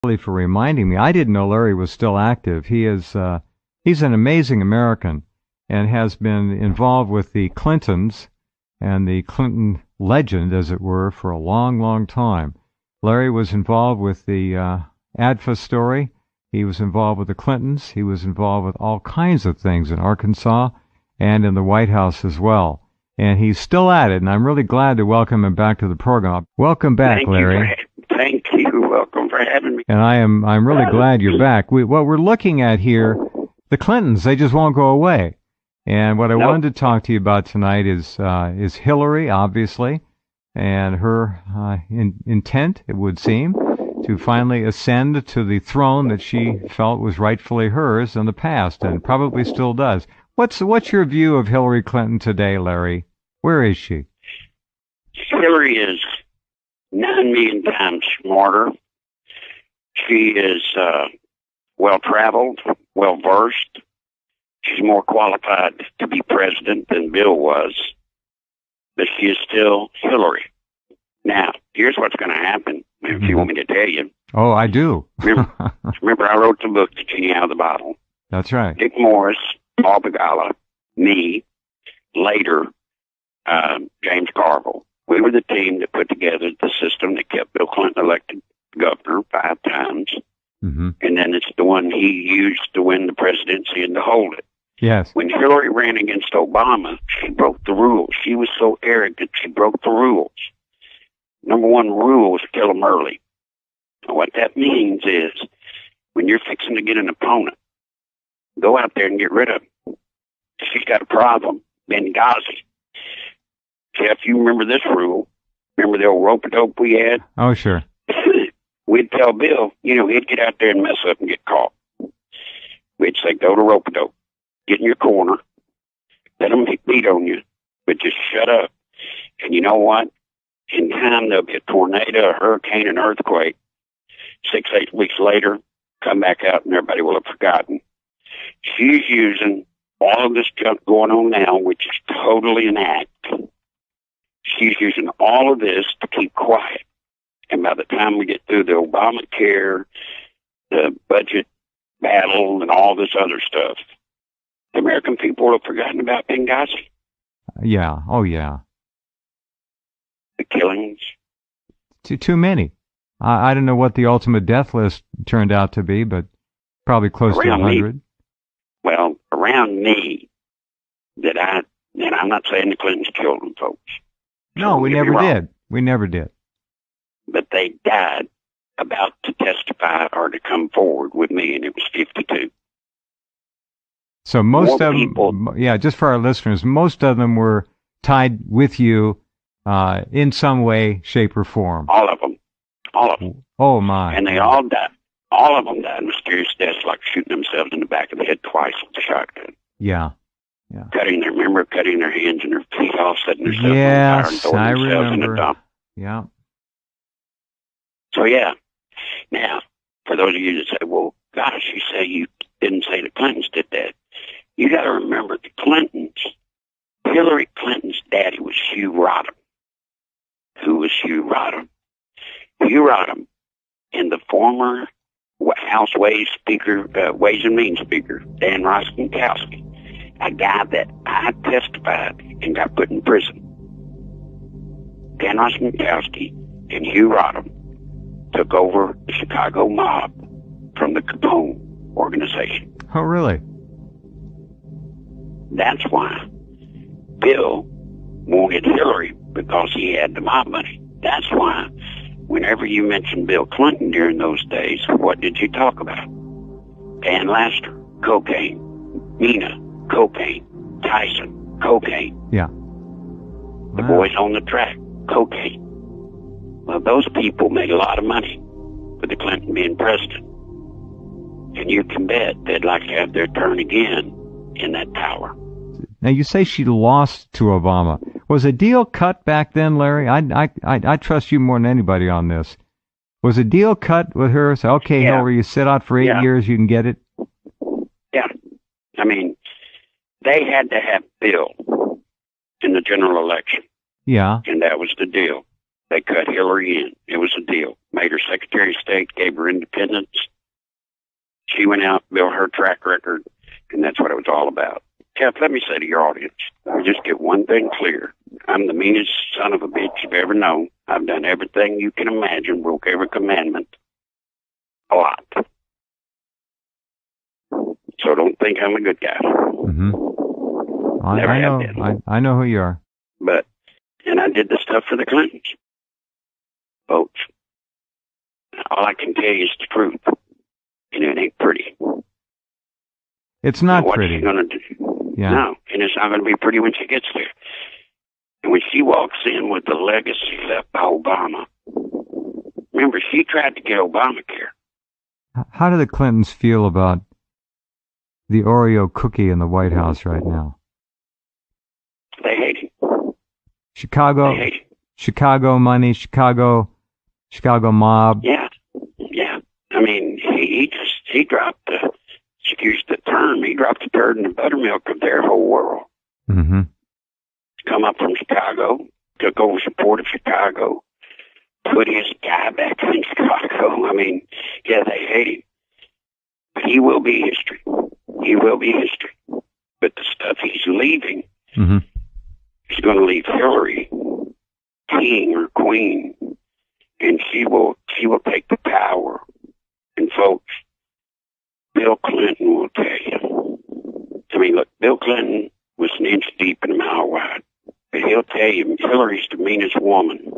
for reminding me. I didn't know Larry was still active. He's an amazing American and has been involved with the Clintons and the Clinton legend, as it were, for a long, long time. Larry was involved with the ADFA story. He was involved with the Clintons. He was involved with all kinds of things in Arkansas and in the White House as well. And he's still at it, and I'm really glad to welcome him back to the program. Welcome back, Larry. Thank you. Welcome for having me. And I'm really glad you're back. What we're looking at here, the Clintons, they just won't go away. And what I wanted to talk to you about tonight is Hillary, obviously, and her intent, it would seem, to finally ascend to the throne that she felt was rightfully hers in the past, and probably still does. What's your view of Hillary Clinton today, Larry? Where is she? Hillary is 9 million times smarter. She is well-traveled, well-versed. She's more qualified to be president than Bill was, but she is still Hillary. Now, here's what's going to happen, if you want me to tell you. Oh, I do. remember I wrote the book, The Genie Out of the Bottle. That's right. Dick Morris, Paul Begala, me, later, James Carville. We were the team that put together the system that kept Bill Clinton elected governor 5 times. Mm-hmm. And then it's the one he used to win the presidency and to hold it. Yes. When Hillary ran against Obama, she broke the rules. She was so arrogant, she broke the rules. Number 1 rule was kill them early. And what that means is, when you're fixing to get an opponent, go out there and get rid of him. She's got a problem. Benghazi. Jeff, you remember this rule? Remember the old rope-a-dope we had? Oh, sure. We'd tell Bill, he'd get out there and mess up and get caught. We'd say, go to rope-a-dope. Get in your corner. Let them beat on you, but just shut up. And you know what? In time, there'll be a tornado, a hurricane, an earthquake. 6-8 weeks later, come back out and everybody will have forgotten. She's using all of this junk going on now, which is totally an act. She's using all of this to keep quiet. And by the time we get through the Obamacare, the budget battle, and all this other stuff, the American people will have forgotten about Benghazi. Yeah. Oh, yeah. The killings. Too many. I don't know what the ultimate death list turned out to be, but probably close to 100. Well, around me, and I'm not saying the Clintons killed them, folks. No, we never did. We never did. But they died about to testify or to come forward with me, and it was 52. So most of them, yeah, just for our listeners, most of them were tied with you in some way, shape, or form. All of them. All of them. Oh, my. And they all died. All of them died mysterious deaths, like shooting themselves in the back of the head twice with a shotgun. Yeah. Yeah. Cutting their hands and their feet off, setting themselves on fire and throwing themselves in a dump. Yeah. So, yeah. Now, for those of you that say, well, gosh, you say you didn't say the Clintons did that. You got to remember the Clintons. Hillary Clinton's daddy was Hugh Rodham. Who was Hugh Rodham? Hugh Rodham and the former House Ways and Means Speaker, Dan Rostenkowski, a guy that I testified and got put in prison. Dan Rostenkowski and Hugh Rodham took over the Chicago mob from the Capone organization. Oh, really? That's why Bill wanted Hillary, because he had the mob money. That's why whenever you mentioned Bill Clinton during those days, what did you talk about? Dan Laster, cocaine. Nina, cocaine. Tyson, cocaine. Yeah. The boys on the track, cocaine. Well, those people made a lot of money with the Clinton being president. And you can bet they'd like to have their turn again in that tower. Now, you say she lost to Obama. Was a deal cut back then, Larry? I trust you more than anybody on this. Was a deal cut with her? Say, okay, yeah. Hillary, you sit out for 8 years, you can get it? Yeah. I mean, they had to have Bill in the general election. Yeah. And that was the deal. They cut Hillary in. It was a deal. Made her Secretary of State, gave her independence. She went out, built her track record, and that's what it was all about. Jeff, let me say to your audience, just get one thing clear. I'm the meanest son of a bitch you've ever known. I've done everything you can imagine, broke every commandment. A lot. So don't think I'm a good guy. Mm-hmm. I know who you are. And I did the stuff for the Clintons. Folks, all I can tell you is the truth. And it ain't pretty. It's not what's pretty. She gonna do? Yeah. No, and it's not going to be pretty when she gets there. And when she walks in with the legacy left by Obama, remember, she tried to get Obamacare. How do the Clintons feel about the Oreo cookie in the White House right now? They hate him. Chicago, They hate him. Chicago money, Chicago mob. Yeah. I mean, he dropped the, excuse the term, he dropped the turd in the buttermilk of their whole world. Mm-hmm. Come up from Chicago, took over support of Chicago, put his guy back in Chicago. I mean, yeah, they hate him. But he will be history. He will be history. But the stuff he's leaving, mm-hmm. he's going to leave Hillary king or queen, and she will take the power. And folks, Bill Clinton will tell you. I mean, look, Bill Clinton was an inch deep and a mile wide. But he'll tell you, Hillary's the meanest woman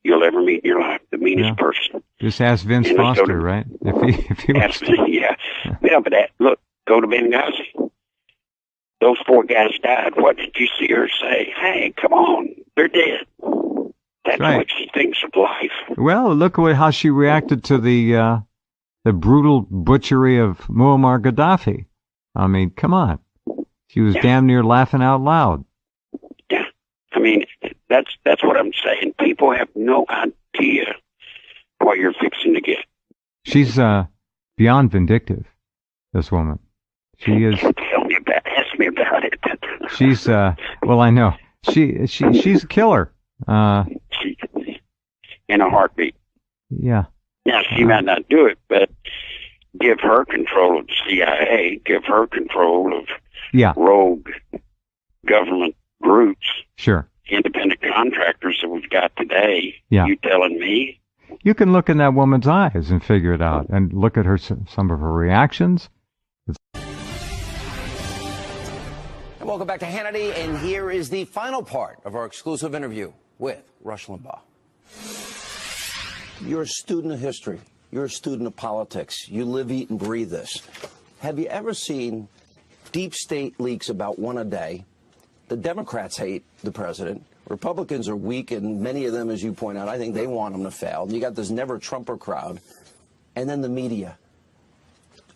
you'll ever meet in your life, the meanest person. Just ask Vince Foster, right? If he was yeah. But look, go to Benghazi. Those 4 guys died. What did you see her say? Hey, come on, they're dead. That's right. what she thinks of life. Well, look at how she reacted to the brutal butchery of Muammar Gaddafi. I mean, come on. She was damn near laughing out loud. Yeah. I mean, that's what I'm saying. People have no idea what you're fixing to get. She's beyond vindictive, this woman. She is. Ask me about it. She's well, I know. She's a killer. She, in a heartbeat. Yeah. Now, she might not do it, but give her control of the CIA, give her control of rogue government groups, sure, independent contractors that we've got today. Yeah. You telling me? You can look in that woman's eyes and figure it out, and look at some of her reactions. And welcome back to Hannity, and here is the final part of our exclusive interview with Rush Limbaugh. You're a student of history. You're a student of politics. You live, eat, and breathe this. Have you ever seen deep state leaks about one a day? The Democrats hate the president. Republicans are weak, and many of them, as you point out, I think they want him to fail. You got this never-Trumper crowd. And then the media,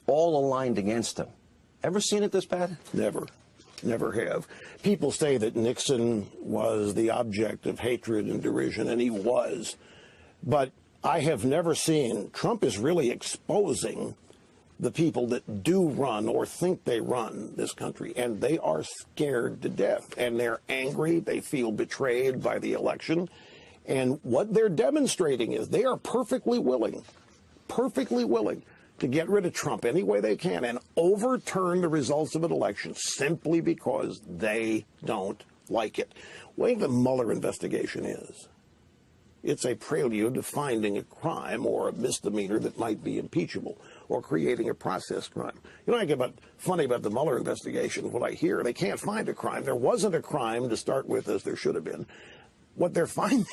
all aligned against him. Ever seen it this bad? Never. Never have. People say that Nixon was the object of hatred and derision, and he was. But I have never seen, Trump is really exposing the people that do run or think they run this country, and they are scared to death, and they're angry. They feel betrayed by the election. And what they're demonstrating is they are perfectly willing to get rid of Trump any way they can and overturn the results of an election simply because they don't like it. What the Mueller investigation is, it's a prelude to finding a crime or a misdemeanor that might be impeachable or creating a process crime. You know, I get funny about the Mueller investigation. What I hear, they can't find a crime. There wasn't a crime to start with, as there should have been. What they're finding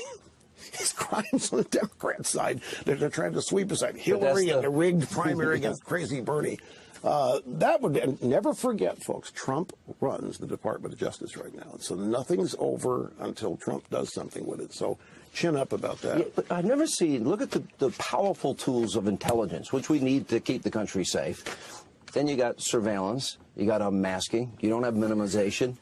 is crimes on the Democrat side that they're trying to sweep aside. Hillary and the rigged primary against crazy Bernie. That would, and never forget, folks, Trump runs the Department of Justice right now. So nothing's over until Trump does something with it. So chin up about that. Yeah, but I've never seen, look at the powerful tools of intelligence, which we need to keep the country safe. Then you got surveillance, you got unmasking, you don't have minimization.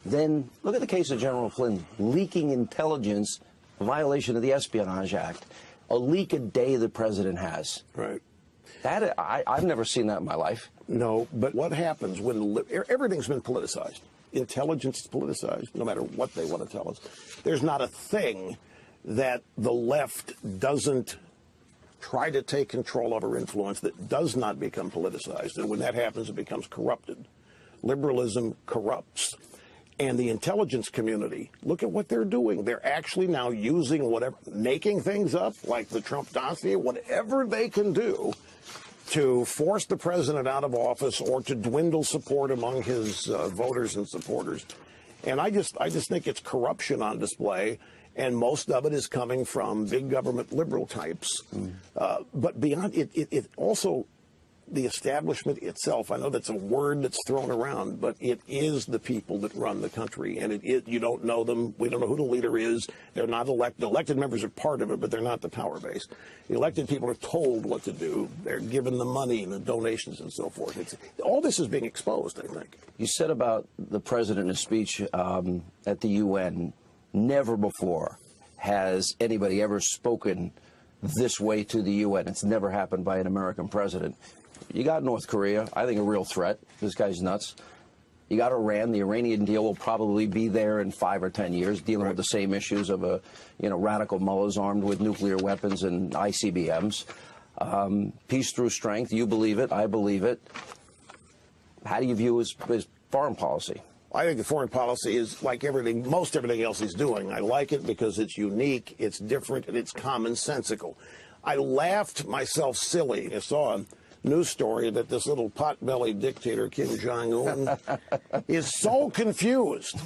Then look at the case of General Flynn, leaking intelligence, a violation of the Espionage Act, a leak a day the president has. Right. That I've never seen that in my life. No, but what happens when everything's been politicized? Intelligence is politicized, no matter what they want to tell us. There's not a thing that the left doesn't try to take control of or influence, that does not become politicized. And when that happens, it becomes corrupted. Liberalism corrupts. And the intelligence community, look at what they're doing. They're actually now using whatever, making things up, like the Trump dossier, whatever they can do to force the president out of office or to dwindle support among his voters and supporters. And I just think it's corruption on display, and most of it is coming from big government liberal types. But beyond it also, the establishment itself, I know that's a word that's thrown around, but it is the people that run the country, and you don't know them. We don't know who the leader is. They're not elected. Elected members are part of it, but they're not the power base. The elected people are told what to do. They're given the money and the donations and so forth. All this is being exposed, I think. You said about the president in his speech at the UN, never before has anybody ever spoken this way to the UN. It's never happened by an American president. You got North Korea, I think a real threat. This guy's nuts. You got Iran. The Iranian deal will probably be there in 5 or 10 years, dealing with the same issues of radical mullahs armed with nuclear weapons and ICBMs. Peace through strength. You believe it. I believe it. How do you view his foreign policy? I think the foreign policy is like most everything else he's doing. I like it because it's unique, it's different, and it's commonsensical. I laughed myself silly. I saw a news story that this little pot-bellied dictator, Kim Jong-un, is so confused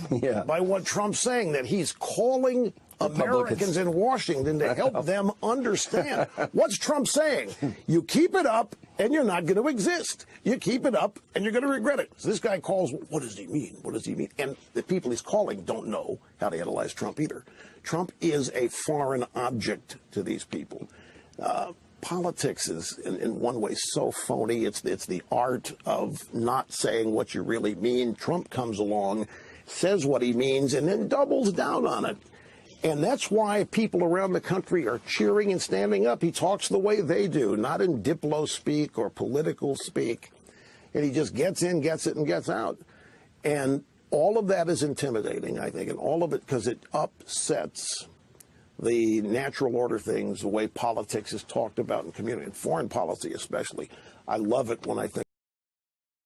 by what Trump's saying that he's calling Americans in Washington to help them understand. What's Trump saying? You keep it up and you're not going to exist. You keep it up and you're going to regret it. So this guy calls, what does he mean? What does he mean? And the people he's calling don't know how to analyze Trump either. Trump is a foreign object to these people. Politics is, in one way, so phony. It's the art of not saying what you really mean. Trump comes along, says what he means, and then doubles down on it. And that's why people around the country are cheering and standing up. He talks the way they do, not in diplo speak or political speak. And he just gets in, gets it, and gets out. And all of that is intimidating, I think, and all of it because it upsets the natural order things, the way politics is talked about in community, and foreign policy especially. I love it when I think